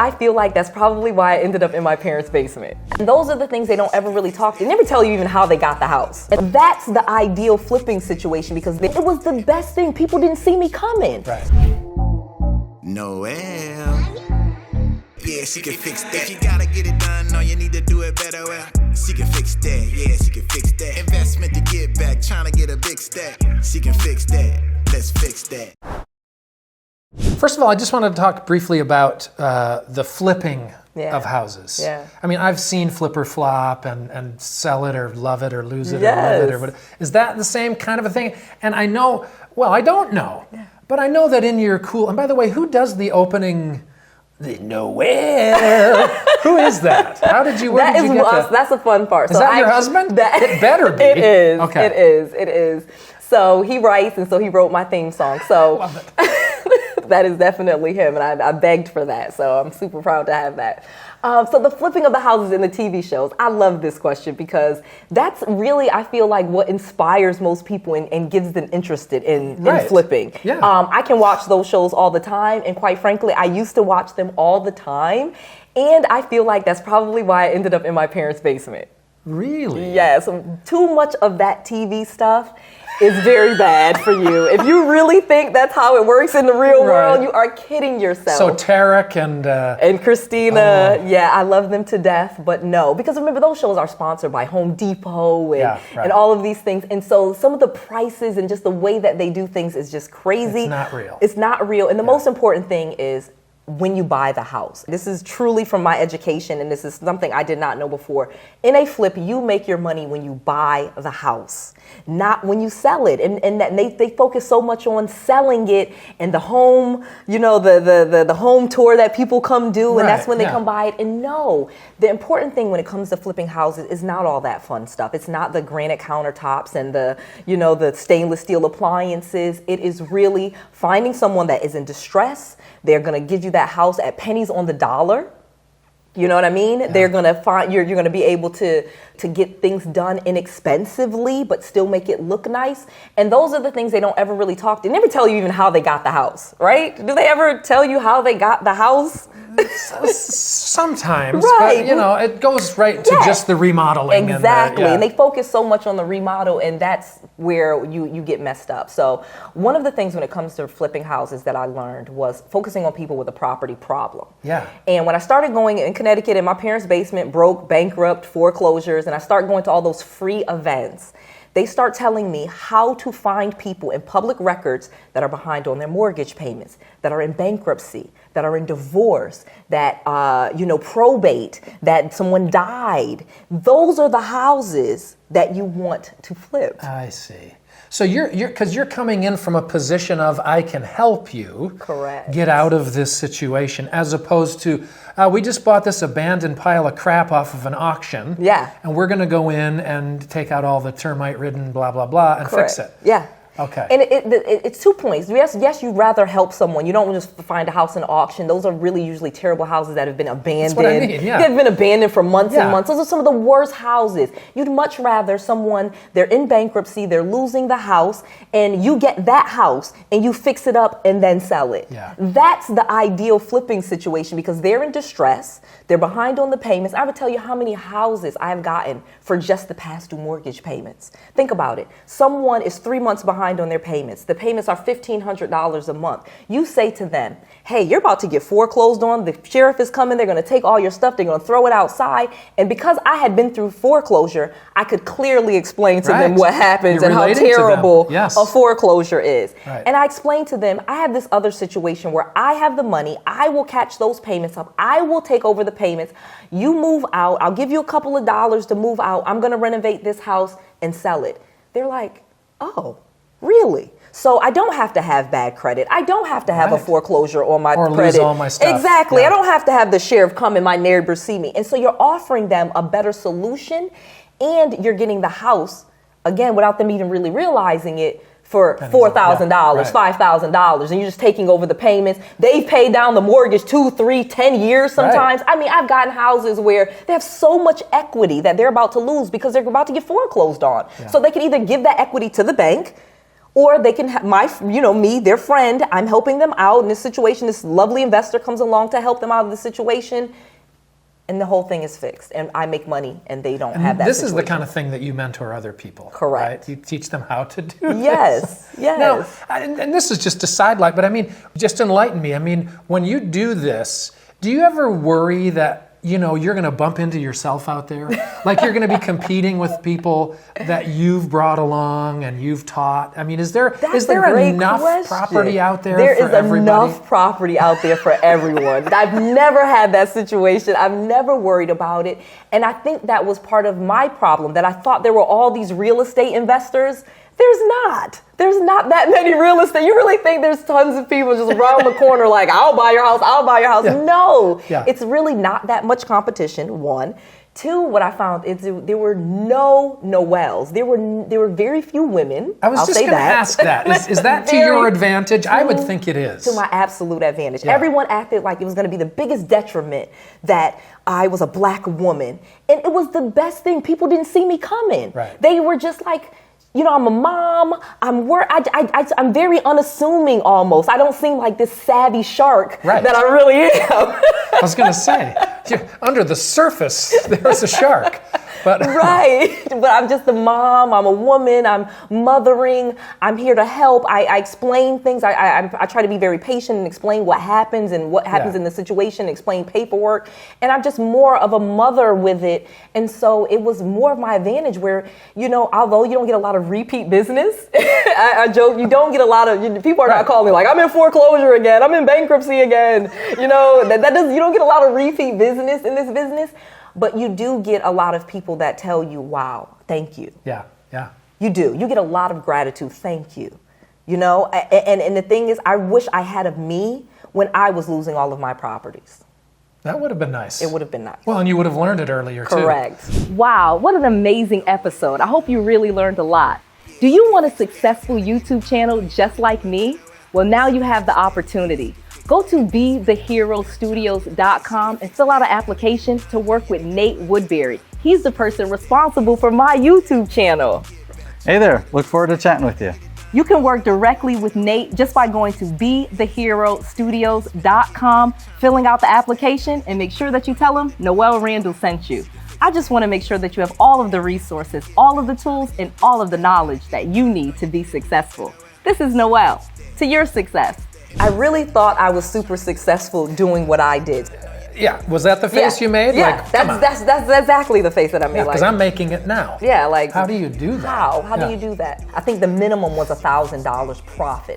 I feel like that's probably why I ended up in my parents' basement. And those are the things they don't ever really talk to. They never tell you even how they got the house. And that's the ideal flipping situation because it was the best thing. People didn't see me coming. Right. Noel. Yeah, she can fix that. If you gotta get it done, all you need to do it better. Well, she can fix that. Yeah, she can fix that. Investment to get back, trying to get a big stack. She can fix that. Let's fix that. First of all, I just wanted to talk briefly about the flipping of houses. Yeah. I mean, I've seen flip or flop and sell it or love it or lose it Yes. or live it or whatever. Is that the same kind of a thing? And I know, well, I don't know, but I know that in your cool, and by the way, who does the opening? The Noel. Who is that? How did you? Where did you get that? That's the fun part. Is that your husband? It better be. It is. Okay. It is. It is. So he writes, and so he wrote my theme song. So Love it. that is definitely him, and I begged for that. So I'm super proud to have that. So the flipping of the houses in the TV shows, I love this question because that's really, I feel like, what inspires most people and gives them interested in flipping. Yeah. I can watch those shows all the time, and quite frankly, I used to watch them all the time, and I feel like that's probably why I ended up in my parents' basement. Really? Yes, too much of that TV stuff is very bad for you. If you really think that's how it works in the real world, you are kidding yourself. So Tarek and Christina, yeah, I love them to death, but no, because remember those shows are sponsored by Home Depot and all of these things, and so some of the prices and just the way that they do things is just crazy. It's not real. It's not real, and the most important thing is when you buy the house. This is truly from my education, and this is something I did not know before. In a flip, you make your money when you buy the house, not when you sell it. And that they focus so much on selling it and the home, you know, the home tour that people come do, and that's when they come buy it. And no, the important thing when it comes to flipping houses is not all that fun stuff. It's not the granite countertops and the stainless steel appliances. It is really finding someone that is in distress. They're going to give you that house at pennies on the dollar. You know what I mean? Yeah. They're going to find you're going to be able to get things done inexpensively, but still make it look nice. And those are the things they don't ever really talk to. They never tell you even how they got the house, right? Do they ever tell you how they got the house? Sometimes, but it goes right to just the remodeling. Exactly, and they focus so much on the remodel, and that's where you get messed up. So one of the things when it comes to flipping houses that I learned was focusing on people with a property problem. Yeah. And when I started going in Connecticut, in my parents' basement, broke, bankrupt, foreclosures, and I started going to all those free events, they start telling me how to find people in public records that are behind on their mortgage payments, that are in bankruptcy, that are in divorce, that, probate, that someone died. Those are the houses that you want to flip. I see. So because you're coming in from a position of I can help you get out of this situation, as opposed to we just bought this abandoned pile of crap off of an auction, and we're going to go in and take out all the termite-ridden blah blah blah and fix it. Yeah. Okay. And it's 2 points. Yes, you'd rather help someone. You don't just find a house in auction. Those are really usually terrible houses that have been abandoned. That's what I mean, yeah. They've been abandoned for months and months. Those are some of the worst houses. You'd much rather someone, they're in bankruptcy, they're losing the house, and you get that house and you fix it up and then sell it. Yeah. That's the ideal flipping situation because they're in distress, they're behind on the payments. I would tell you how many houses I've gotten for just the past due mortgage payments. Think about it. Someone is 3 months behind on their payments. The payments are $1,500 a month. You say to them, hey, you're about to get foreclosed on. The sheriff is coming. They're going to take all your stuff. They're going to throw it outside. And because I had been through foreclosure, I could clearly explain to them what happens and how terrible a foreclosure is. Right. And I explained to them, I have this other situation where I have the money. I will catch those payments up. I will take over the payments. You move out. I'll give you a couple of dollars to move out. I'm going to renovate this house and sell it. They're like, oh, really? So I don't have to have bad credit. I don't have to have a foreclosure on my credit. Or lose all my stuff. Exactly. I don't have to have the sheriff come and my neighbor see me. And so you're offering them a better solution, and you're getting the house, again, without them even really realizing it, for $4,000, $5,000, and you're just taking over the payments. They've paid down the mortgage 2, 3, 10 years sometimes. I mean, I've gotten houses where they have so much equity that they're about to lose because they're about to get foreclosed on. So they can either give that equity to the bank, Or they can have me, their friend, I'm helping them out in this situation. This lovely investor comes along to help them out of the situation, and the whole thing is fixed. And I make money and they don't have that This situation. is the kind of thing that you mentor other people. Correct. Right? You teach them how to do Yes, this. yes. Now, and this is just a sidelight, but I mean, just enlighten me. I mean, when you do this, do you ever worry that you're going to bump into yourself out there? Like you're going to be competing with people that you've brought along and you've taught? I mean, is there enough property out there for everybody? There is enough property out there for everyone. I've never had that situation. I've never worried about it. And I think that was part of my problem, that I thought there were all these real estate investors. There's not. There's not that many real estate. You really think there's tons of people just around the corner like, I'll buy your house, I'll buy your house. Yeah. No, Yeah. It's really not that much competition, one. Two, what I found is there were no Noels. There were very few women. I was just going to ask that. Is that to your advantage? I would think it is. To my absolute advantage. Yeah. Everyone acted like it was going to be the biggest detriment that I was a black woman. And it was the best thing. People didn't see me coming. Right. They were just like, I'm a mom. I'm very unassuming almost. I don't seem like this savvy shark that I really am. I was going to say, under the surface, there's a shark. But Right. But I'm just a mom. I'm a woman. I'm mothering. I'm here to help. I explain things. I try to be very patient and explain what happens and what happens in the situation, explain paperwork. And I'm just more of a mother with it. And so it was more of my advantage where, although you don't get a lot of repeat business, I joke, you don't get a lot of, people are not calling me like, I'm in foreclosure again. I'm in bankruptcy again. You don't get a lot of repeat business in this business. But you do get a lot of people that tell you, wow, thank you. Yeah. You do. You get a lot of gratitude. Thank you. And the thing is, I wish I had of me when I was losing all of my properties. That would have been nice. It would have been nice. Well, and you would have learned it earlier, too. Correct. Wow, what an amazing episode. I hope you really learned a lot. Do you want a successful YouTube channel just like me? Well, now you have the opportunity. Go to 𝗵𝗲𝗹𝗹𝗀𝗏studios.com and fill out an application to work with Nate Woodbury. He's the person responsible for my YouTube channel. Hey there, look forward to chatting with you. You can work directly with Nate just by going to 𝗵𝗲𝗹𝗹𝗀studios.com, filling out the application, and make sure that you tell him Noelle Randall sent you. I just want to make sure that you have all of the resources, all of the tools, and all of the knowledge that you need to be successful. This is Noelle. To your success. I really thought I was super successful doing what I did. Yeah, was that the face you made? Yeah, like, that's exactly the face that I made. Because I'm making it now. Yeah, like how do you do that? How do you do that? I think the minimum was $1,000 profit.